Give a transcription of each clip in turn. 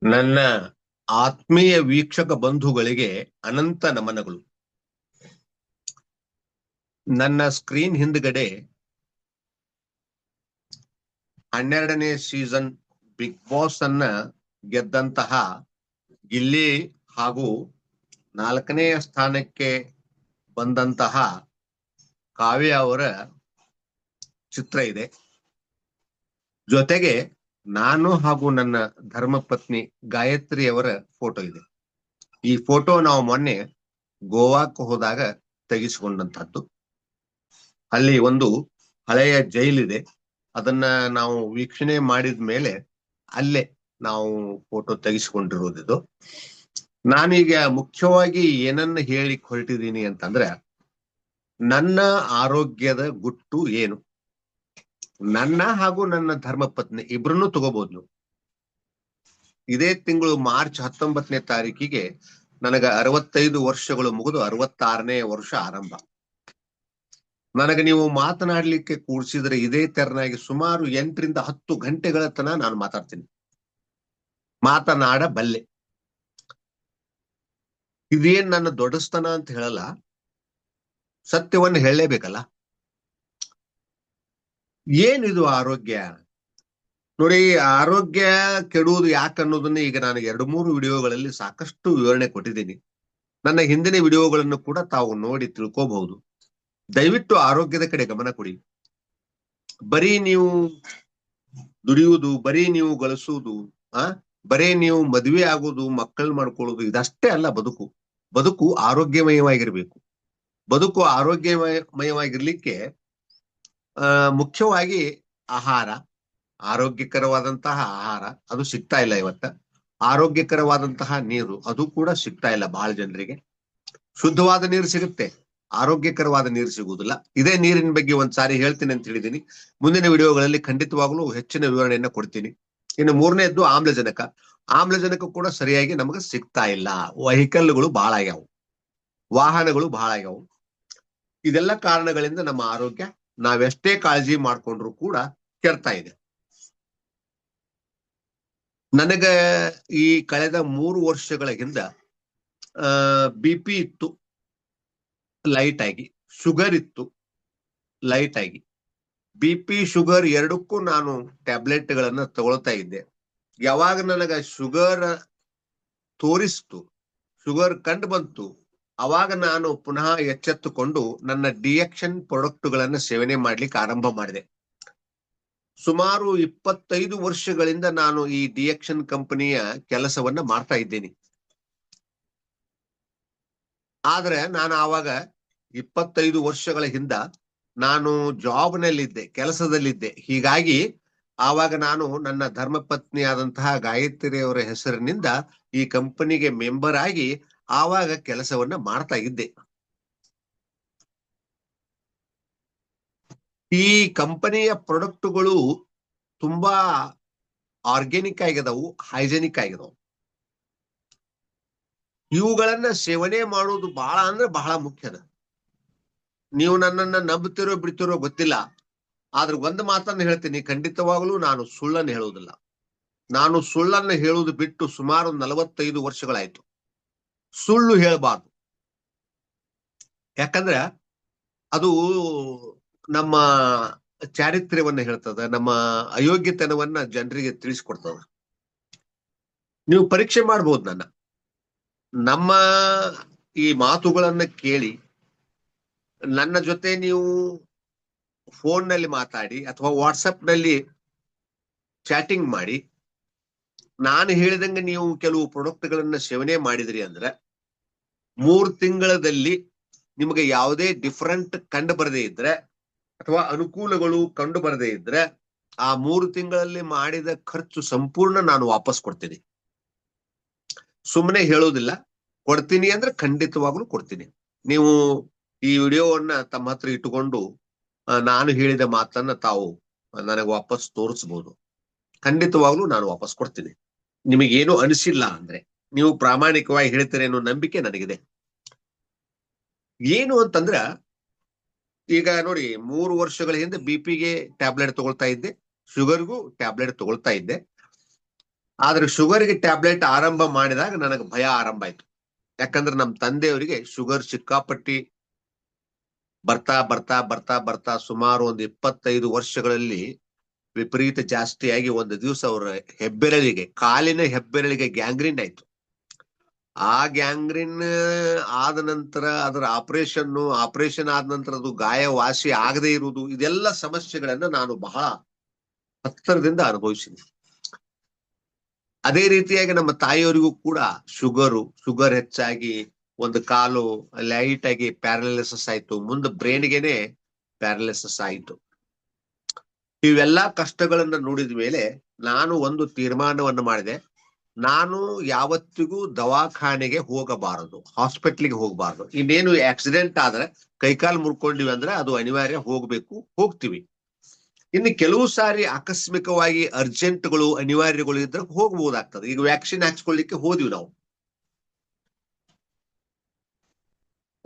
ನನ್ನ ಆತ್ಮೀಯ ವೀಕ್ಷಕ ಬಂಧುಗಳಿಗೆ ಅನಂತ ನಮನಗಳು. ನನ್ನ ಸ್ಕ್ರೀನ್ ಹಿಂದ್ಗಡೆ 12ನೇ ಸೀಸನ್ ಬಿಗ್ ಬಾಸ್ ಅನ್ನ ಗೆದ್ದಂತಹ ಗಿಲ್ಲಿ ಹಾಗೂ 4ನೇ ಸ್ಥಾನಕ್ಕೆ ಬಂದಂತಹ ಕಾವ್ಯ ಅವರ ಚಿತ್ರ ಇದೆ. ಜೊತೆಗೆ ನಾನು ಹಾಗೂ ನನ್ನ ಧರ್ಮಪತ್ನಿ ಗಾಯತ್ರಿ ಅವರ ಫೋಟೋ ಇದೆ. ಈ ಫೋಟೋ ನಾವು ಮೊನ್ನೆ ಗೋವಾಕ್ಕೆ ಹೋದಾಗ ತೆಗೆಸಿಕೊಂಡಂತಹದ್ದು. ಅಲ್ಲಿ ಒಂದು ಹಳೆಯ ಜೈಲಿದೆ, ಅದನ್ನ ನಾವು ವೀಕ್ಷಣೆ ಮಾಡಿದ ಮೇಲೆ ಅಲ್ಲೇ ನಾವು ಫೋಟೋ ತೆಗೆಸಿಕೊಂಡಿರೋದಿದು. ನಾನೀಗ ಮುಖ್ಯವಾಗಿ ಏನನ್ನ ಹೇಳಿ ಹೊರಟಿದ್ದೀನಿ ಅಂತಂದ್ರೆ, ನನ್ನ ಆರೋಗ್ಯದ ಗುಟ್ಟು ಏನು, ನನ್ನ ಹಾಗೂ ನನ್ನ ಧರ್ಮಪತ್ನಿ ಇಬ್ರನ್ನೂ ತಗೋಬಹುದು ನೀವು. ಇದೇ ತಿಂಗಳು ಮಾರ್ಚ್ 19ನೇ ತಾರೀಕಿಗೆ ನನಗ 65 ವರ್ಷಗಳು ಮುಗಿದು 66ನೇ ವರ್ಷ ಆರಂಭ. ನನಗೆ ನೀವು ಮಾತನಾಡ್ಲಿಕ್ಕೆ ಕೂಡಿಸಿದ್ರೆ ಇದೇ ತೆರನಾಗಿ ಸುಮಾರು 8 ರಿಂದ 10 ಗಂಟೆಗಳ ತನಕ ನಾನು ಮಾತಾಡ್ತೀನಿ, ಮಾತನಾಡಬಲ್ಲೆ. ಇದೇನ್ ನನ್ನ ದೊಡ್ಡಸ್ತನ ಅಂತ ಹೇಳಲ್ಲ, ಸತ್ಯವನ್ನು ಹೇಳಲೇಬೇಕಲ್ಲ. ಏನಿದು ಆರೋಗ್ಯ? ನೋಡಿ, ಆರೋಗ್ಯ ಕೆಡುವುದು ಯಾಕೆ ಅನ್ನೋದನ್ನ ಈಗ ನಾನು 2-3 ವಿಡಿಯೋಗಳಲ್ಲಿ ಸಾಕಷ್ಟು ವಿವರಣೆ ಕೊಟ್ಟಿದ್ದೀನಿ. ನನ್ನ ಹಿಂದಿನ ವಿಡಿಯೋಗಳನ್ನು ಕೂಡ ತಾವು ನೋಡಿ ತಿಳ್ಕೋಬಹುದು. ದಯವಿಟ್ಟು ಆರೋಗ್ಯದ ಕಡೆ ಗಮನ ಕೊಡಿ. ಬರೀ ನೀವು ದುಡಿಯುವುದು, ಬರೀ ನೀವು ಗಳಿಸುವುದು, ಬರೀ ನೀವು ಮದುವೆ ಆಗೋದು, ಮಕ್ಕಳು ಮಾಡ್ಕೊಳ್ಳೋದು ಇದಷ್ಟೇ ಅಲ್ಲ ಬದುಕು. ಬದುಕು ಆರೋಗ್ಯಮಯವಾಗಿರ್ಬೇಕು. ಬದುಕು ಆರೋಗ್ಯಮಯವಾಗಿರ್ಲಿಕ್ಕೆ ಮುಖ್ಯವಾಗಿ ಆಹಾರ, ಆರೋಗ್ಯಕರವಾದಂತಹ ಆಹಾರ ಅದು ಸಿಗ್ತಾ ಇಲ್ಲ ಇವತ್ತ. ಆರೋಗ್ಯಕರವಾದಂತಹ ನೀರು ಅದು ಕೂಡ ಸಿಗ್ತಾ ಇಲ್ಲ ಬಹಳ ಜನರಿಗೆ. ಶುದ್ಧವಾದ ನೀರು ಸಿಗುತ್ತೆ, ಆರೋಗ್ಯಕರವಾದ ನೀರು ಸಿಗುವುದಿಲ್ಲ. ಇದೇ ನೀರಿನ ಬಗ್ಗೆ ಒಂದ್ಸಾರಿ ಹೇಳ್ತೀನಿ ಅಂತ ಹೇಳಿದೀನಿ. ಮುಂದಿನ ವಿಡಿಯೋಗಳಲ್ಲಿ ಖಂಡಿತವಾಗ್ಲೂ ಹೆಚ್ಚಿನ ವಿವರಣೆಯನ್ನ ಕೊಡ್ತೀನಿ. ಇನ್ನು 3ನೇದ್ದು ಆಮ್ಲಜನಕ. ಆಮ್ಲಜನಕ ಕೂಡ ಸರಿಯಾಗಿ ನಮಗೆ ಸಿಗ್ತಾ ಇಲ್ಲ. ವೆಹಿಕಲ್ಗಳು ಬಹಳ ಆಗ್ಯಾವು, ವಾಹನಗಳು ಬಹಳ ಆಗ್ಯಾವು. ಇದೆಲ್ಲ ಕಾರಣಗಳಿಂದ ನಮ್ಮ ಆರೋಗ್ಯ ನಾವೆಷ್ಟೇ ಕಾಳಜಿ ಮಾಡ್ಕೊಂಡ್ರು ಕೂಡ ಕೆಡ್ತಾ ಇದೆ. ನನಗ ಈ ಕಳೆದ 3 ವರ್ಷಗಳ ಹಿಂದ BP ಇತ್ತು ಲೈಟ್ ಆಗಿ, ಶುಗರ್ ಇತ್ತು ಲೈಟ್ ಆಗಿ. BP ಶುಗರ್ ಎರಡಕ್ಕೂ ನಾನು ಟ್ಯಾಬ್ಲೆಟ್ಗಳನ್ನ ತಗೊಳ್ತಾ ಇದ್ದೆ. ಯಾವಾಗ ನನಗ ಶುಗರ್ ತೋರಿಸ್ತು, ಶುಗರ್ ಕಂಡು ಬಂತು, ಅವಾಗ ನಾನು ಪುನಃ ಎಚ್ಚೆತ್ತುಕೊಂಡು ನನ್ನ ಡಿಎಕ್ಷನ್ ಪ್ರಾಡಕ್ಟ್ಗಳನ್ನ ಸೇವನೆ ಮಾಡ್ಲಿಕ್ಕೆ ಆರಂಭ ಮಾಡಿದೆ. ಸುಮಾರು 25 ವರ್ಷಗಳಿಂದ ನಾನು ಈ ಡಿಎಕ್ಷನ್ ಕಂಪನಿಯ ಕೆಲಸವನ್ನ ಮಾಡ್ತಾ ಇದ್ದೇನೆ. ಆದ್ರೆ ನಾನು ಆವಾಗ 25 ವರ್ಷಗಳ ಹಿಂದ ನಾನು ಜಾಬ್ನಲ್ಲಿದ್ದೆ, ಕೆಲಸದಲ್ಲಿದ್ದೆ. ಹೀಗಾಗಿ ಆವಾಗ ನಾನು ನನ್ನ ಧರ್ಮಪತ್ನಿ ಆದಂತಹ ಗಾಯತ್ರಿ ಅವರ ಹೆಸರಿನಿಂದ ಈ ಕಂಪನಿಗೆ ಮೆಂಬರ್ ಆಗಿ ಆವಾಗ ಕೆಲಸವನ್ನ ಮಾಡ್ತಾ ಇದ್ದೆ. ಈ ಕಂಪನಿಯ ಪ್ರಾಡಕ್ಟ್ಗಳು ತುಂಬಾ ಆರ್ಗ್ಯಾನಿಕ್ ಆಗಿದವು, ಹೈಜೆನಿಕ್ ಆಗಿದವು. ಇವುಗಳನ್ನ ಸೇವನೆ ಮಾಡುವುದು ಬಹಳ ಅಂದ್ರೆ ಬಹಳ ಮುಖ್ಯದ. ನೀವು ನನ್ನನ್ನ ನಂಬುತ್ತಿರೋ ಬಿಡ್ತಿರೋ ಗೊತ್ತಿಲ್ಲ, ಆದ್ರೆ ಒಂದು ಮಾತನ್ನ ಹೇಳ್ತೀನಿ, ಖಂಡಿತವಾಗ್ಲೂ ನಾನು ಸುಳ್ಳನ್ನು ಹೇಳುವುದಿಲ್ಲ. ನಾನು ಸುಳ್ಳನ್ನು ಹೇಳುವುದು ಬಿಟ್ಟು ಸುಮಾರು 45 ವರ್ಷಗಳಾಯ್ತು. ಸುಳ್ಳು ಹೇಳಬಾರ್ದು, ಯಾಕಂದ್ರೆ ಅದು ನಮ್ಮ ಚಾರಿತ್ರ್ಯವನ್ನ ಹೇಳ್ತದ, ನಮ್ಮ ಅಯೋಗ್ಯತನವನ್ನ ಜನರಿಗೆ ತಿಳಿಸ್ಕೊಡ್ತದ. ನೀವು ಪರೀಕ್ಷೆ ಮಾಡ್ಬೋದು ನಮ್ಮ ಈ ಮಾತುಗಳನ್ನ ಕೇಳಿ ನನ್ನ ಜೊತೆ ನೀವು ಫೋನ್ ನಲ್ಲಿ ಮಾತಾಡಿ ಅಥವಾ ವಾಟ್ಸಪ್ ನಲ್ಲಿ ಚಾಟಿಂಗ್ ಮಾಡಿ ನಾನು ಹೇಳಿದಂಗೆ ನೀವು ಕೆಲವು ಪ್ರಾಡಕ್ಟ್ಗಳನ್ನ ಸೇವನೆ ಮಾಡಿದ್ರಿ ಅಂದ್ರೆ 3 ತಿಂಗಳಲ್ಲಿ ನಿಮಗೆ ಯಾವುದೇ ಡಿಫರೆಂಟ್ ಕಂಡು ಬರದೇ ಇದ್ರೆ ಅಥವಾ ಅನುಕೂಲಗಳು ಕಂಡು ಬರದೇ ಇದ್ರೆ ಆ 3 ತಿಂಗಳಲ್ಲಿ ಮಾಡಿದ ಖರ್ಚು ಸಂಪೂರ್ಣ ನಾನು ವಾಪಸ್ ಕೊಡ್ತೀನಿ. ಸುಮ್ಮನೆ ಹೇಳೋದಿಲ್ಲ, ಕೊಡ್ತೀನಿ ಅಂದ್ರೆ ಖಂಡಿತವಾಗ್ಲೂ ಕೊಡ್ತೀನಿ. ನೀವು ಈ ವಿಡಿಯೋವನ್ನ ತಮ್ಮ ಹತ್ರ ಇಟ್ಟುಕೊಂಡು ನಾನು ಹೇಳಿದ ಮಾತನ್ನ ತಾವು ನನಗೆ ವಾಪಸ್ ತೋರಿಸ್ಬೋದು. ಖಂಡಿತವಾಗ್ಲೂ ನಾನು ವಾಪಸ್ ಕೊಡ್ತೀನಿ. ನಿಮಗೇನು ಅನಿಸಿಲ್ಲ ಅಂದ್ರೆ ನೀವು ಪ್ರಾಮಾಣಿಕವಾಗಿ ಹೇಳ್ತೀರಿ ಅನ್ನೋ ನಂಬಿಕೆ ನನಗಿದೆ. ಏನು ಅಂತಂದ್ರ, ಈಗ ನೋಡಿ, 3 ವರ್ಷಗಳ ಹಿಂದೆ BP ಗೆ ಟ್ಯಾಬ್ಲೆಟ್ ತಗೊಳ್ತಾ ಇದ್ದೆ, ಶುಗರ್ಗೂ ಟ್ಯಾಬ್ಲೆಟ್ ತಗೊಳ್ತಾ ಇದ್ದೆ. ಆದ್ರೆ ಶುಗರ್ಗೆ ಟ್ಯಾಬ್ಲೆಟ್ ಆರಂಭ ಮಾಡಿದಾಗ ನನಗೆ ಭಯ ಆರಂಭ ಆಯ್ತು. ಯಾಕಂದ್ರೆ ನಮ್ಮ ತಂದೆಯವರಿಗೆ ಶುಗರ್ ಸಿಕ್ಕಾಪಟ್ಟಿ ಬರ್ತಾ ಬರ್ತಾ ಬರ್ತಾ ಬರ್ತಾ ಸುಮಾರು ಒಂದು 25 ವರ್ಷಗಳಲ್ಲಿ ವಿಪರೀತ ಜಾಸ್ತಿಯಾಗಿ ಒಂದು ದಿವಸ ಅವರ ಹೆಬ್ಬೆರಳಿಗೆ, ಕಾಲಿನ ಹೆಬ್ಬೆರಳಿಗೆ ಗ್ಯಾಂಗ್ರೀನ್ ಆಯ್ತು. ಆ ಗ್ಯಾಂಗ್ರೀನ್ ಆದ ನಂತರ ಅದರ ಆಪರೇಷನ್ ಆದ ನಂತರ ಅದು ಗಾಯ ವಾಸಿ ಆಗದೆ ಇರುವುದು, ಇದೆಲ್ಲ ಸಮಸ್ಯೆಗಳನ್ನ ನಾನು ಬಹಳ ಹತ್ತಿರದಿಂದ ಅನುಭವಿಸಿದೆ. ಅದೇ ರೀತಿಯಾಗಿ ನಮ್ಮ ತಾಯಿಯವರಿಗೂ ಕೂಡ ಶುಗರ್ ಹೆಚ್ಚಾಗಿ ಒಂದು ಕಾಲು ಲೈಟ್ ಆಗಿ ಪ್ಯಾರಲಿಸಿಸ್ ಆಯ್ತು, ಮುಂದೆ ಬ್ರೈನ್ಗೆನೆ ಪ್ಯಾರಲಿಸಿಸ್ ಆಯ್ತು. ಇವೆಲ್ಲಾ ಕಷ್ಟಗಳನ್ನ ನೋಡಿದ ಮೇಲೆ ನಾನು ಒಂದು ತೀರ್ಮಾನವನ್ನು ಮಾಡಿದೆ. ನಾನು ಯಾವತ್ತಿಗೂ ದವಾಖಾನೆಗೆ ಹೋಗಬಾರದು, ಹಾಸ್ಪಿಟ್ಲಿಗೆ ಹೋಗಬಾರದು. ಇನ್ನೇನು ಆಕ್ಸಿಡೆಂಟ್ ಆದ್ರೆ ಕೈಕಾಲು ಮುರ್ಕೊಂಡಿವಿ ಅಂದ್ರೆ ಅದು ಅನಿವಾರ್ಯ, ಹೋಗ್ತೀವಿ. ಇನ್ನು ಕೆಲವು ಸಾರಿ ಆಕಸ್ಮಿಕವಾಗಿ ಅರ್ಜೆಂಟ್ಗಳು ಅನಿವಾರ್ಯಗಳು ಇದ್ರೆ ಹೋಗ್ಬಹುದಾಗ್ತದೆ. ಈಗ ವ್ಯಾಕ್ಸಿನ್ ಹಾಕ್ಸ್ಕೊಳ್ಳಿಕ್ಕೆ ಹೋದ್ವಿ ನಾವು.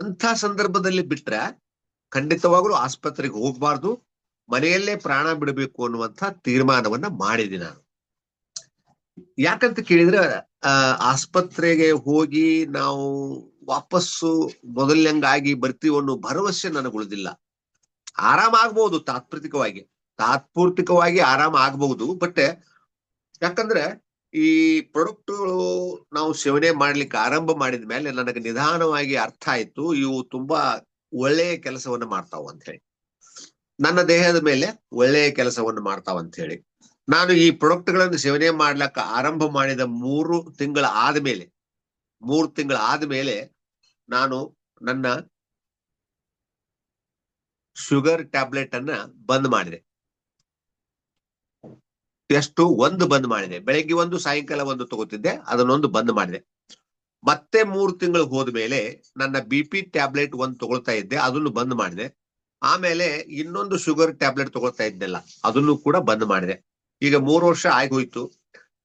ಅಂಥ ಸಂದರ್ಭದಲ್ಲಿ ಬಿಟ್ರೆ ಖಂಡಿತವಾಗ್ಲೂ ಆಸ್ಪತ್ರೆಗೆ ಹೋಗ್ಬಾರ್ದು, ಮನೆಯಲ್ಲೇ ಪ್ರಾಣ ಬಿಡಬೇಕು ಅನ್ನುವಂಥ ತೀರ್ಮಾನವನ್ನ ಮಾಡಿದೆ ನಾನು. ಯಾಕಂತ ಕೇಳಿದ್ರೆ ಆಸ್ಪತ್ರೆಗೆ ಹೋಗಿ ನಾವು ವಾಪಸ್ಸು ಮೊದಲಂಗಾಗಿ ಬರ್ತೀವಿ ಅನ್ನೋ ಭರವಸೆ ನನಗುಳಿದಿಲ್ಲ. ಆರಾಮ ಆಗ್ಬಹುದು, ತಾತ್ಪೂರ್ತಿಕವಾಗಿ ಆರಾಮ ಆಗ್ಬಹುದು. ಬಟ್ ಯಾಕಂದ್ರೆ ಈ ಪ್ರಾಡಕ್ಟ್ಗಳು ನಾವು ಸೇವನೆ ಮಾಡ್ಲಿಕ್ಕೆ ಆರಂಭ ಮಾಡಿದ ಮೇಲೆ ನನಗೆ ನಿಧಾನವಾಗಿ ಅರ್ಥ ಆಯ್ತು, ಇವು ತುಂಬಾ ಒಳ್ಳೆಯ ಕೆಲಸವನ್ನು ಮಾಡ್ತಾವ ಅಂತ ಹೇಳಿ, ನನ್ನ ದೇಹದ ಮೇಲೆ ಒಳ್ಳೆಯ ಕೆಲಸವನ್ನು ಮಾಡ್ತಾವ ಅಂತ ಹೇಳಿ. ನಾನು ಈ ಪ್ರಾಡಕ್ಟ್ಗಳನ್ನು ಸೇವನೆ ಮಾಡ್ಲಿಕ್ಕೆ ಆರಂಭ ಮಾಡಿದ 3 ತಿಂಗಳ ಆದ್ಮೇಲೆ ನಾನು ನನ್ನ ಶುಗರ್ ಟ್ಯಾಬ್ಲೆಟ್ ಅನ್ನ ಬಂದ್ ಮಾಡಿದೆ. ಒಂದು ಬಂದ್ ಮಾಡಿದೆ, ಬೆಳಗ್ಗೆ ಒಂದು ಸಾಯಂಕಾಲ ಒಂದು ತಗೋತಿದ್ದೆ, ಅದನ್ನೊಂದು ಬಂದ್ ಮಾಡಿದೆ. ಮತ್ತೆ 3 ತಿಂಗಳು ಹೋದ್ಮೇಲೆ ನನ್ನ BP ಟ್ಯಾಬ್ಲೆಟ್ ಒಂದು ತಗೊಳ್ತಾ ಇದ್ದೆ, ಅದನ್ನು ಬಂದ್ ಮಾಡಿದೆ. ಆಮೇಲೆ ಇನ್ನೊಂದು ಶುಗರ್ ಟ್ಯಾಬ್ಲೆಟ್ ತಗೊಳ್ತಾ ಇದ್ದೆಲ್ಲ, ಅದನ್ನು ಕೂಡ ಬಂದ್ ಮಾಡಿದೆ. ಈಗ 3 ವರ್ಷ ಆಗೋಯ್ತು.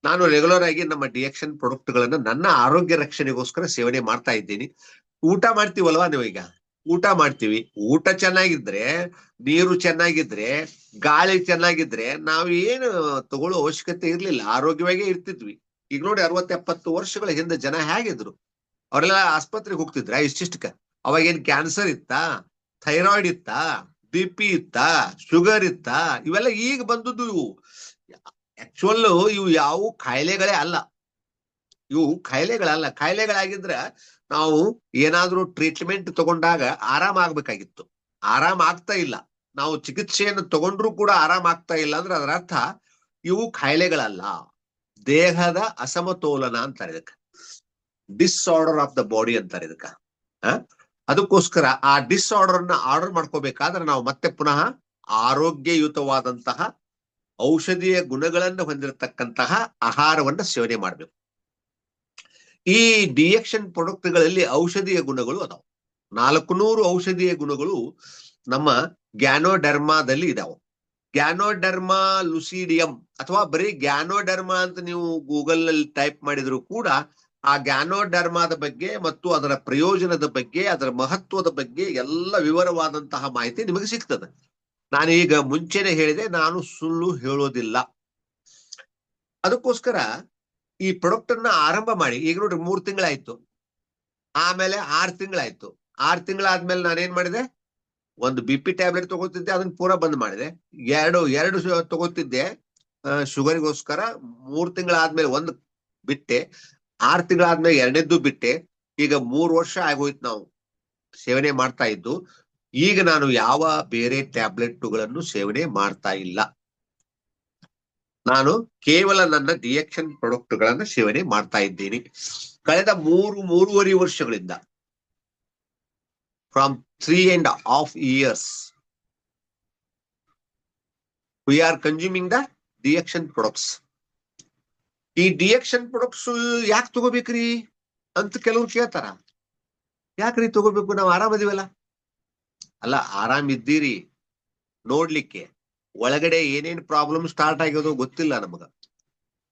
ನಾನು ರೆಗ್ಯುಲರ್ ಆಗಿ ನಮ್ಮ ಡಿಎಕ್ಷನ್ ಪ್ರಾಡಕ್ಟ್ ಗಳನ್ನ ನನ್ನ ಆರೋಗ್ಯ ರಕ್ಷಣೆಗೋಸ್ಕರ ಸೇವನೆ ಮಾಡ್ತಾ ಇದ್ದೀನಿ. ಊಟ ಮಾಡ್ತೀವಲ್ವಾ ನೀವು, ಈಗ ಊಟ ಮಾಡ್ತೀವಿ, ಊಟ ಚೆನ್ನಾಗಿದ್ರೆ, ನೀರು ಚೆನ್ನಾಗಿದ್ರೆ, ಗಾಳಿ ಚೆನ್ನಾಗಿದ್ರೆ ನಾವು ಏನು ತಗೊಳ್ಳೋ ಅವಶ್ಯಕತೆ ಇರ್ಲಿಲ್ಲ, ಆರೋಗ್ಯವಾಗೇ ಇರ್ತಿದ್ವಿ. ಈಗ ನೋಡಿ 60-70 ವರ್ಷಗಳ ಹಿಂದೆ ಜನ ಹೇಗಿದ್ರು? ಅವರೆಲ್ಲ ಆಸ್ಪತ್ರೆಗೆ ಹೋಗ್ತಿದ್ರ ಇಷ್ಟಿಷ್ಟಕ್ಕ? ಅವಾಗ ಏನ್ ಕ್ಯಾನ್ಸರ್ ಇತ್ತಾ, ಥೈರಾಯ್ಡ್ ಇತ್ತಾ, BP ಇತ್ತಾ, ಶುಗರ್ ಇತ್ತಾ? ಇವೆಲ್ಲ ಈಗ ಬಂದದ್ದು. ಇವು ಆಕ್ಚುಲ್ ಇವು ಯಾವ ಕಾಯಿಲೆಗಳೇ ಅಲ್ಲ, ಕಾಯಿಲೆಗಳಾಗಿದ್ರೆ ನಾವು ಏನಾದ್ರೂ ಟ್ರೀಟ್ಮೆಂಟ್ ತಗೊಂಡಾಗ ಆರಾಮ ಆಗ್ಬೇಕಾಗಿತ್ತು. ಆರಾಮ ಆಗ್ತಾ ಇಲ್ಲ, ನಾವು ಚಿಕಿತ್ಸೆಯನ್ನು ತಗೊಂಡ್ರು ಕೂಡ ಆರಾಮ ಆಗ್ತಾ ಇಲ್ಲ ಅಂದ್ರೆ ಅದರ ಅರ್ಥ ಇವು ಕಾಯಿಲೆಗಳಲ್ಲ, ದೇಹದ ಅಸಮತೋಲನ ಅಂತಾರೆ ಇದಕ್ಕೆ, ಡಿಸ್ಆರ್ಡರ್ ಆಫ್ ದ ಬಾಡಿ ಅಂತಾರೆ ಇದಕ್ಕ. ಅದಕ್ಕೋಸ್ಕರ ಆ ಡಿಸ್ಆರ್ಡರ್ ನ ಆರ್ಡರ್ ಮಾಡ್ಕೋಬೇಕಾದ್ರೆ ನಾವು ಮತ್ತೆ ಪುನಃ ಆರೋಗ್ಯಯುತವಾದಂತಹ ಔಷಧೀಯ ಗುಣಗಳನ್ನು ಹೊಂದಿರತಕ್ಕಂತಹ ಆಹಾರವನ್ನ ಸೇವನೆ ಮಾಡ್ಬೇಕು. ಈ ಡಿಎಕ್ಷನ್ ಪ್ರಾಡಕ್ಟ್ಗಳಲ್ಲಿ ಔಷಧೀಯ ಗುಣಗಳು ಅದಾವ. 400 ಔಷಧೀಯ ಗುಣಗಳು ನಮ್ಮ ಗ್ಯಾನೋಡರ್ಮಾದಲ್ಲಿ ಇದಾವೆ. ಗ್ಯಾನೋಡರ್ಮಾ ಲುಸಿಡಿಯಂ ಅಥವಾ ಬರೀ ಗ್ಯಾನೋಡರ್ಮಾ ಅಂತ ನೀವು ಗೂಗಲ್ ನಲ್ಲಿ ಟೈಪ್ ಮಾಡಿದ್ರು ಕೂಡ ಆ ಗ್ಯಾನೋಡರ್ಮಾದ ಬಗ್ಗೆ ಮತ್ತು ಅದರ ಪ್ರಯೋಜನದ ಬಗ್ಗೆ, ಅದರ ಮಹತ್ವದ ಬಗ್ಗೆ ಎಲ್ಲ ವಿವರವಾದಂತಹ ಮಾಹಿತಿ ನಿಮಗೆ ಸಿಗ್ತದೆ. ನಾನು ಈಗ ಮುಂಚೆನೆ ಹೇಳಿದೆ, ನಾನು ಸುಳ್ಳು ಹೇಳೋದಿಲ್ಲ. ಅದಕ್ಕೋಸ್ಕರ ಈ ಪ್ರಾಡಕ್ಟ್ ಅನ್ನ ಆರಂಭ ಮಾಡಿ ಈಗ ನೋಡ್ರಿ 3 ತಿಂಗಳಾಯ್ತು, ಆಮೇಲೆ 6 ತಿಂಗಳಾಯ್ತು. 6 ತಿಂಗಳಾದ್ಮೇಲೆ ನಾನೇನ್ ಮಾಡಿದೆ, ಒಂದು BP ಟ್ಯಾಬ್ಲೆಟ್ ತಗೋತಿದ್ದೆ, ಅದನ್ನ ಪೂರಾ ಬಂದ್ ಮಾಡಿದೆ. ಎರಡು ತಗೋತಿದ್ದೆ ಶುಗರ್ಗೋಸ್ಕರ. 3 ತಿಂಗಳಾದ್ಮೇಲೆ ಒಂದು ಬಿಟ್ಟೆ, 6 ತಿಂಗಳಾದ್ಮೇಲೆ ಎರಡನೇದ್ದು ಬಿಟ್ಟೆ. ಈಗ 3 ವರ್ಷ ಆಗೋಯ್ತು ನಾವು ಸೇವನೆ ಮಾಡ್ತಾ ಇದ್ದು. ಈಗ ನಾನು ಯಾವ ಬೇರೆ ಟ್ಯಾಬ್ಲೆಟ್ಗಳನ್ನು ಸೇವನೆ ಮಾಡ್ತಾ ಇಲ್ಲ, ನಾನು ಕೇವಲ ನನ್ನ ಡಿಎಕ್ಷನ್ ಪ್ರಾಡಕ್ಟ್ ಗಳನ್ನ ಸೇವನೆ ಮಾಡ್ತಾ ಇದ್ದೀನಿ. ಕಳೆದ 3.5 ವರ್ಷಗಳಿಂದ, from 3.5 years we are consuming the DXN products. ಈ ಡಿಎಕ್ಷನ್ ಪ್ರಾಡಕ್ಟ್ಸ್ ಯಾಕೆ ತಗೋಬೇಕ್ರಿ ಅಂತ ಕೆಲವ್ರು ಕೇಳ್ತಾರ. ಯಾಕ್ರಿ ತಗೋಬೇಕು, ನಾವು ಆರಾಮದಿವಲ್ಲ? ಅಲ್ಲ, ಆರಾಮಿದ್ದೀರಿ, ನೋಡ್ಲಿಕ್ಕೆ ಒಳಗಡೆ ಏನೇನ್ ಪ್ರಾಬ್ಲಮ್ ಸ್ಟಾರ್ಟ್ ಆಗ್ಯೋದು ಗೊತ್ತಿಲ್ಲ ನಮಗ.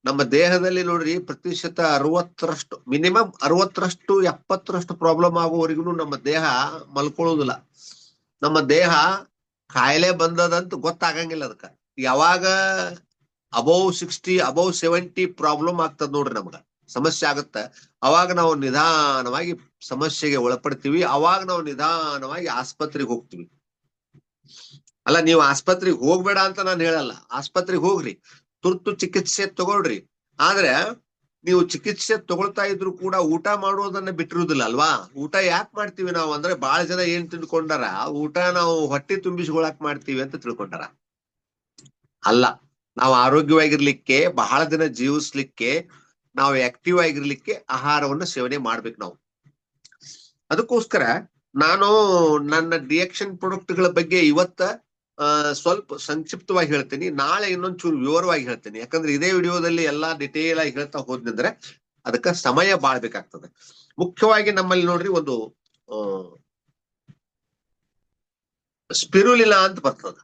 ನಮ್ಮ ದೇಹದಲ್ಲಿ ನೋಡ್ರಿ ಪ್ರತಿಶತ 60ರಷ್ಟು, ಮಿನಿಮಮ್ 60ರಷ್ಟು 70ರಷ್ಟು ಪ್ರಾಬ್ಲಮ್ ಆಗುವವರೆಗೂ ನಮ್ಮ ದೇಹ ಮಲ್ಕೊಳ್ಳೋದಿಲ್ಲ. ನಮ್ಮ ದೇಹ ಕಾಯಿಲೆ ಬಂದದಂತ ಗೊತ್ತಾಗಂಗಿಲ್ಲ. ಅದಕ್ಕ ಯಾವಾಗ ಅಬೌವ್ 60 ಅಬೌವ್ 70 ಪ್ರಾಬ್ಲಮ್ ಆಗ್ತದ ನೋಡ್ರಿ, ನಮಗ ಸಮಸ್ಯೆ ಆಗತ್ತ. ಅವಾಗ ನಾವು ನಿಧಾನವಾಗಿ ಸಮಸ್ಯೆಗೆ ಒಳಪಡ್ತೀವಿ. ಅವಾಗ ನಾವು ನಿಧಾನವಾಗಿ ಆಸ್ಪತ್ರೆಗೆ ಹೋಗ್ತೀವಿ. ಅಲ್ಲ, ನೀವು ಆಸ್ಪತ್ರೆಗೆ ಹೋಗ್ಬೇಡ ಅಂತ ನಾನು ಹೇಳಲ್ಲ, ಆಸ್ಪತ್ರೆಗೆ ಹೋಗ್ರಿ, ತುರ್ತು ಚಿಕಿತ್ಸೆ ತಗೊಳ್ರಿ. ಆದ್ರೆ ನೀವು ಚಿಕಿತ್ಸೆ ತಗೊಳ್ತಾ ಇದ್ರು ಕೂಡ ಊಟ ಮಾಡೋದನ್ನ ಬಿಟ್ಟಿರುವುದಿಲ್ಲ ಅಲ್ವಾ. ಊಟ ಯಾಕೆ ಮಾಡ್ತೀವಿ ನಾವು ಅಂದ್ರೆ, ಬಹಳ ಜನ ಏನ್ ತಿಳ್ಕೊಂಡಾರ, ಊಟ ನಾವು ಹೊಟ್ಟೆ ತುಂಬಿಸ್ಕೊಳಕ್ ಮಾಡ್ತೀವಿ ಅಂತ ತಿಳ್ಕೊಂಡಾರ. ಅಲ್ಲ, ನಾವು ಆರೋಗ್ಯವಾಗಿರ್ಲಿಕ್ಕೆ, ಬಹಳ ದಿನ ಜೀವಿಸ್ಲಿಕ್ಕೆ, ನಾವು ಆಕ್ಟಿವ್ ಆಗಿರ್ಲಿಕ್ಕೆ ಆಹಾರವನ್ನು ಸೇವನೆ ಮಾಡ್ಬೇಕು ನಾವು. ಅದಕ್ಕೋಸ್ಕರ ನಾನು ನನ್ನ ಡಿಎಕ್ಷನ್ ಪ್ರಾಡಕ್ಟ್ಗಳ ಬಗ್ಗೆ ಇವತ್ತ ಸ್ವಲ್ಪ ಸಂಕ್ಷಿಪ್ತವಾಗಿ ಹೇಳ್ತೀನಿ. ನಾಳೆ ಇನ್ನೊಂಚೂರು ವಿವರವಾಗಿ ಹೇಳ್ತೀನಿ. ಯಾಕಂದ್ರೆ ಇದೇ ವಿಡಿಯೋದಲ್ಲಿ ಎಲ್ಲಾ ಡಿಟೇಲ್ ಆಗಿ ಹೇಳ್ತಾ ಹೋದ್ನಂದ್ರೆ ಅದಕ್ಕೆ ಸಮಯ ಬಾಳ್ಬೇಕಾಗ್ತದೆ. ಮುಖ್ಯವಾಗಿ ನಮ್ಮಲ್ಲಿ ನೋಡ್ರಿ, ಒಂದು ಸ್ಪಿರುಲಿನಾ ಅಂತ ಬರ್ತದ.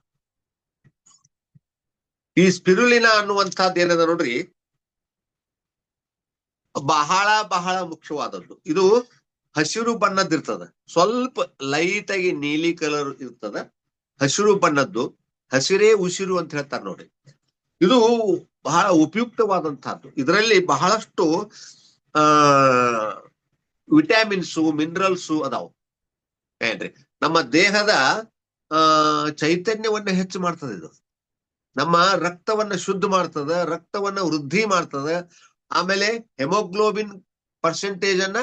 ಈ ಸ್ಪಿರುಲಿನಾ ಅನ್ನುವಂಥದ್ದು ಏನದ ನೋಡ್ರಿ, ಬಹಳ ಬಹಳ ಮುಖ್ಯವಾದದ್ದು. ಇದು ಹಸಿರು ಬಣ್ಣದ್ದಿರ್ತದ, ಸ್ವಲ್ಪ ಲೈಟ್ ಆಗಿ ನೀಲಿ ಕಲರ್ ಇರ್ತದ, ಹಸಿರು ಬಣ್ಣದ್ದು. ಹಸಿರೇ ಉಸಿರು ಅಂತ ಹೇಳ್ತಾರೆ ನೋಡ್ರಿ. ಇದು ಬಹಳ ಉಪಯುಕ್ತವಾದಂತಹದ್ದು. ಇದರಲ್ಲಿ ಬಹಳಷ್ಟು ವಿಟಾಮಿನ್ಸು, ಮಿನರಲ್ಸು ಅದಾವು ಏನ್ರಿ. ನಮ್ಮ ದೇಹದ ಚೈತನ್ಯವನ್ನ ಹೆಚ್ಚು ಮಾಡ್ತದೆ ಇದು. ನಮ್ಮ ರಕ್ತವನ್ನ ಶುದ್ಧ ಮಾಡ್ತದ, ರಕ್ತವನ್ನ ವೃದ್ಧಿ ಮಾಡ್ತದ. ಆಮೇಲೆ ಹೆಮೋಗ್ಲೋಬಿನ್ ಪರ್ಸೆಂಟೇಜ್ ಅನ್ನ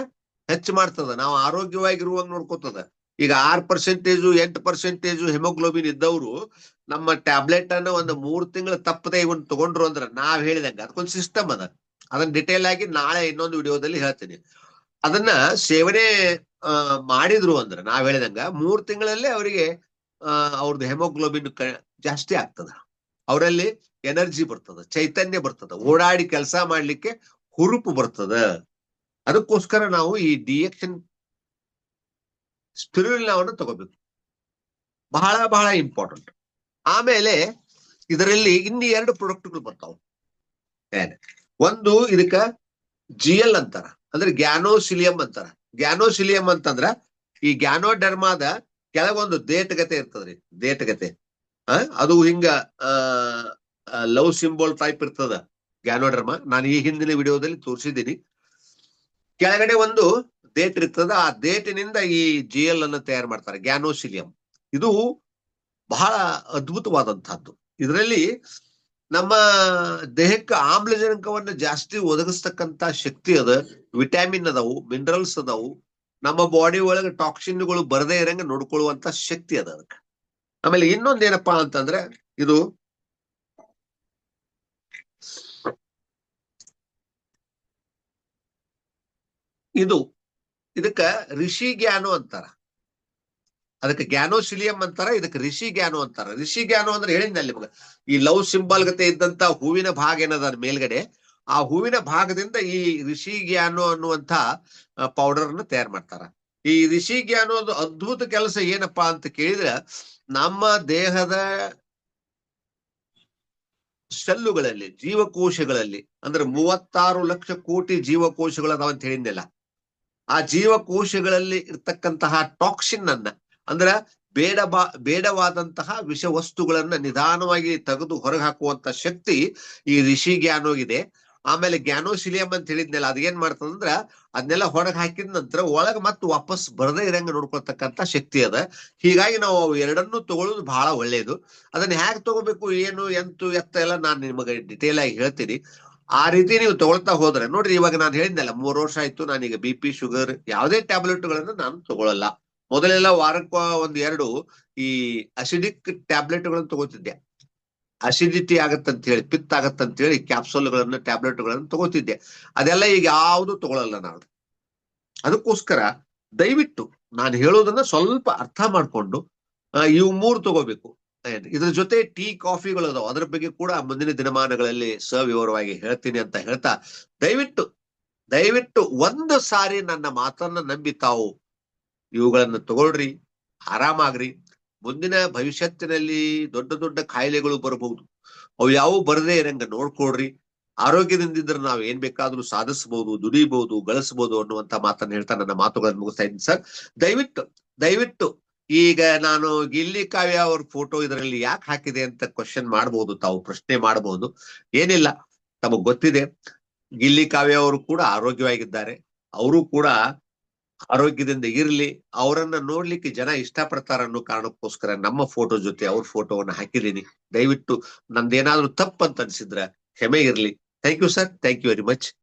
ಹೆಚ್ಚು ಮಾಡ್ತದ. ನಾವು ಆರೋಗ್ಯವಾಗಿರುವಾಗ ನೋಡ್ಕೋತದ. ಈಗ 6%, 8% ಹೆಮೋಗ್ಲೋಬಿನ್ ಇದ್ದವರು ನಮ್ಮ ಟ್ಯಾಬ್ಲೆಟ್ ಅನ್ನ ಒಂದು 3 ತಿಂಗಳು ತಪ್ಪದೆ ಇವನ್ ತಗೊಂಡ್ರು ಅಂದ್ರೆ, ನಾವ್ ಹೇಳಿದಂಗ ಅದಕ್ಕೊಂದು ಸಿಸ್ಟಮ್ ಅದ. ಅದನ್ನ ಡಿಟೇಲ್ ಆಗಿ ನಾಳೆ ಇನ್ನೊಂದು ವಿಡಿಯೋದಲ್ಲಿ ಹೇಳ್ತೀನಿ. ಅದನ್ನ ಸೇವನೆ ಮಾಡಿದ್ರು ಅಂದ್ರೆ, ನಾವ್ ಹೇಳಿದಂಗ 3 ತಿಂಗಳಲ್ಲಿ ಅವರಿಗೆ ಅವ್ರದ್ದು ಹೆಮೋಗ್ಲೋಬಿನ್ ಜಾಸ್ತಿ ಆಗ್ತದ. ಅವರಲ್ಲಿ ಎನರ್ಜಿ ಬರ್ತದ, ಚೈತನ್ಯ ಬರ್ತದ, ಓಡಾಡಿ ಕೆಲಸ ಮಾಡ್ಲಿಕ್ಕೆ ಹುರುಪು ಬರ್ತದ. ಅದಕ್ಕೋಸ್ಕರ ನಾವು ಈ ಡಿಎಕ್ಷನ್ ಸ್ಪಿರುಲಿನಾವನ್ನು ತಗೋಬೇಕು, ಬಹಳ ಬಹಳ ಇಂಪಾರ್ಟೆಂಟ್. ಆಮೇಲೆ ಇದರಲ್ಲಿ ಇನ್ನು 2 ಪ್ರಾಡಕ್ಟ್ಗಳು ಬರ್ತಾವ. ಒಂದು ಇದಕ್ಕ GL ಅಂತಾರ, ಅಂದ್ರೆ ಗ್ಯಾನೋಸಿಲಿಯಂ ಅಂತಾರ. ಗ್ಯಾನೋಸಿಲಿಯಂ ಅಂತಂದ್ರ ಈ ಗ್ಯಾನೋಡರ್ಮಾದ ಕೆಳಗೊಂದು ದೇಟಗತೆ ಇರ್ತದ್ರಿ, ದೇಟಗತೆ. ಅದು ಹಿಂಗ ಲವ್ ಸಿಂಬಲ್ ಟೈಪ್ ಇರ್ತದ ಗ್ಯಾನೋಡರ್ಮಾ. ನಾನು ಈ ಹಿಂದಿನ ವಿಡಿಯೋದಲ್ಲಿ ತೋರಿಸಿದ್ದೀನಿ. ಕೆಳಗಡೆ ಒಂದು ದೇಟ್ ಇರ್ತದ, ಆ ದೇಟಿನಿಂದ ಈ GL ಅನ್ನು ತಯಾರು ಮಾಡ್ತಾರೆ, ಗ್ಯಾನೋಸಿಲಿಯಂ. ಇದು ಬಹಳ ಅದ್ಭುತವಾದಂತಹದ್ದು. ಇದರಲ್ಲಿ ನಮ್ಮ ದೇಹಕ್ಕೆ ಆಮ್ಲಜನಕವನ್ನು ಜಾಸ್ತಿ ಒದಗಿಸ್ತಕ್ಕಂತ ಶಕ್ತಿ ಅದ, ವಿಟಾಮಿನ್ ಅದಾವು, ಮಿನರಲ್ಸ್ ಅದಾವು. ನಮ್ಮ ಬಾಡಿ ಒಳಗೆ ಟಾಕ್ಸಿನ್ಗಳು ಬರದೇ ಇರಂಗ ನೋಡ್ಕೊಳ್ಳುವಂತ ಶಕ್ತಿ ಅದ ಅದಕ್ಕೆ. ಆಮೇಲೆ ಇನ್ನೊಂದೇನಪ್ಪಾ ಅಂತಂದ್ರೆ, ಇದಕ್ಕ ರಿಷಿ ಗ್ಯಾನೋ ಅಂತಾರ. ಅದಕ್ಕೆ ಗ್ಯಾನೋಸಿಲಿಯಂ ಅಂತಾರ, ಇದಕ್ಕೆ ರಿಷಿ ಗ್ಯಾನೋ ಅಂತಾರ. ರಿಷಿ ಗ್ಯಾನೋ ಅಂದ್ರೆ ಹೇಳಿದ್ನಲ್ಲಿ ನಿಮ್ಗೆ, ಈ ಲವ್ ಸಿಂಬಲ್ ಗತೆ ಇದ್ದಂತ ಹೂವಿನ ಭಾಗ ಏನದ ಮೇಲ್ಗಡೆ, ಆ ಹೂವಿನ ಭಾಗದಿಂದ ಈ ರಿಷಿ ಗ್ಯಾನೋ ಅನ್ನುವಂತ ಪೌಡರ್ ಅನ್ನು ತಯಾರು ಮಾಡ್ತಾರ. ಈ ರಿಷಿ ಗ್ಯಾನೋದು ಅದ್ಭುತ ಕೆಲಸ ಏನಪ್ಪಾ ಅಂತ ಕೇಳಿದ್ರೆ, ನಮ್ಮ ದೇಹದ ಸೆಲ್ಲುಗಳಲ್ಲಿ, ಜೀವಕೋಶಗಳಲ್ಲಿ, ಅಂದ್ರೆ 36 ಲಕ್ಷ ಕೋಟಿ ಜೀವಕೋಶಗಳದಾವ ಅಂತ ಹೇಳಿದ್ನೆಲ್ಲ, ಆ ಜೀವಕೋಶಗಳಲ್ಲಿ ಇರ್ತಕ್ಕಂತಹ ಟಾಕ್ಸಿನ್ ಅನ್ನ, ಅಂದ್ರ ಬೇಡವಾದಂತಹ ವಿಷ ವಸ್ತುಗಳನ್ನ ನಿಧಾನವಾಗಿ ತೆಗೆದು ಹೊರಗೆ ಹಾಕುವಂತ ಶಕ್ತಿ ಈ ರಿಷಿ ಗ್ಯಾನೋಗಿದೆ. ಆಮೇಲೆ ಗ್ಯಾನೋಸಿಲಿಯಂ ಅಂತ ಹೇಳಿದ್ನೆಲ್ಲ, ಅದೇನ್ ಮಾಡ್ತದಂದ್ರ ಅದನ್ನೆಲ್ಲ ಹೊರಗೆ ಹಾಕಿದ ನಂತರ ಒಳಗೆ ಮತ್ತೆ ವಾಪಸ್ ಬರದೇ ಇರಂಗ ನೋಡ್ಕೊಳ್ತಕ್ಕಂತ ಶಕ್ತಿ ಅದ. ಹೀಗಾಗಿ ನಾವು ಎರಡನ್ನೂ ತಗೊಳ್ಳೋದು ಬಹಳ ಒಳ್ಳೇದು. ಅದನ್ನ ಹೇಗೆ ತಗೋಬೇಕು, ಏನು ಎತ್ತ ಎಲ್ಲ ನಾನು ನಿಮಗೆ ಡಿಟೇಲ್ ಆಗಿ ಹೇಳ್ತೀನಿ. ಆ ರೀತಿ ನೀವು ತಗೊಳ್ತಾ ಹೋದ್ರೆ ನೋಡ್ರಿ, ಇವಾಗ ನಾನು ಹೇಳಿದ್ನಲ್ಲ 3 ವರ್ಷ ಆಯ್ತು ನಾನೀಗ BP, ಶುಗರ್ ಯಾವುದೇ ಟ್ಯಾಬ್ಲೆಟ್ಗಳನ್ನು ನಾನು ತಗೊಳ್ಳಲ್ಲ. ಮೊದಲೆಲ್ಲ ವಾರಕ್ಕ 1-2 ಈ ಅಸಿಡಿಕ್ ಟ್ಯಾಬ್ಲೆಟ್ಗಳನ್ನು ತಗೋತಿದ್ದೆ. ಅಸಿಡಿಟಿ ಆಗತ್ತಂತ ಹೇಳಿ, ಪಿತ್ತ ಆಗತ್ತಂತ ಹೇಳಿ ಕ್ಯಾಪ್ಸೂಲ್ಗಳನ್ನ, ಟ್ಯಾಬ್ಲೆಟ್ಗಳನ್ನು ತಗೋತಿದ್ದೆ. ಅದೆಲ್ಲ ಈಗ ಯಾವುದು ತಗೊಳ್ಳಲ್ಲ ನಾನು. ಅದಕ್ಕೋಸ್ಕರ ದಯವಿಟ್ಟು ನಾನು ಹೇಳೋದನ್ನ ಸ್ವಲ್ಪ ಅರ್ಥ ಮಾಡ್ಕೊಂಡು ಇವು 3 ತಗೋಬೇಕು. ಇದ್ರ ಜೊತೆ ಟೀ, ಕಾಫಿಗಳು ಅದಾವ, ಅದ್ರ ಬಗ್ಗೆ ಕೂಡ ಮುಂದಿನ ದಿನಮಾನಗಳಲ್ಲಿ ಸವಿವರವಾಗಿ ಹೇಳ್ತೀನಿ ಅಂತ ಹೇಳ್ತಾ, ದಯವಿಟ್ಟು ಒಂದು ಸಾರಿ ನನ್ನ ಮಾತನ್ನ ನಂಬಿ ತಾವು ಇವುಗಳನ್ನ ತಗೊಳ್ರಿ, ಆರಾಮಾಗ್ರಿ. ಮುಂದಿನ ಭವಿಷ್ಯತ್ತಿನಲ್ಲಿ ದೊಡ್ಡ ದೊಡ್ಡ ಕಾಯಿಲೆಗಳು ಬರಬಹುದು, ಅವು ಯಾವ ಬರದೇ ಇರಂಗ ನೋಡ್ಕೊಳ್ರಿ. ಆರೋಗ್ಯದಿಂದಿದ್ರೆ ನಾವು ಏನ್ ಬೇಕಾದ್ರೂ ಸಾಧಿಸಬಹುದು, ದುಡಿಬಹುದು, ಗಳಿಸಬಹುದು ಅನ್ನುವಂತ ಮಾತನ್ನ ಹೇಳ್ತಾ ನನ್ನ ಮಾತುಗಳನ್ನು ಮುಗಿಸ್ತಾ ಇದ್ದೀನಿ ಸರ್. ದಯವಿಟ್ಟು ಈಗ ನಾನು ಗಿಲ್ಲಿ ಕಾವ್ಯ ಅವ್ರ ಫೋಟೋ ಇದರಲ್ಲಿ ಯಾಕೆ ಹಾಕಿದೆ ಅಂತ ಕ್ವಶನ್ ಮಾಡಬಹುದು, ತಾವು ಪ್ರಶ್ನೆ ಮಾಡಬಹುದು. ಏನಿಲ್ಲ, ತಮಗ್ ಗೊತ್ತಿದೆ ಗಿಲ್ಲಿ ಕಾವ್ಯ ಅವರು ಕೂಡ ಆರೋಗ್ಯವಾಗಿದ್ದಾರೆ. ಅವರು ಕೂಡ ಆರೋಗ್ಯದಿಂದ ಇರ್ಲಿ, ಅವರನ್ನ ನೋಡ್ಲಿಕ್ಕೆ ಜನ ಇಷ್ಟಪಡ್ತಾರ ಅನ್ನೋ ಕಾರಣಕ್ಕೋಸ್ಕರ ನಮ್ಮ ಫೋಟೋ ಜೊತೆ ಅವ್ರ ಫೋಟೋವನ್ನ ಹಾಕಿದ್ದೀನಿ. ದಯವಿಟ್ಟು ನಂದೇನಾದ್ರೂ ತಪ್ಪಂತ ಅನ್ಸಿದ್ರ ಕ್ಷಮೆ ಇರ್ಲಿ. Thank you sir, thank you very much.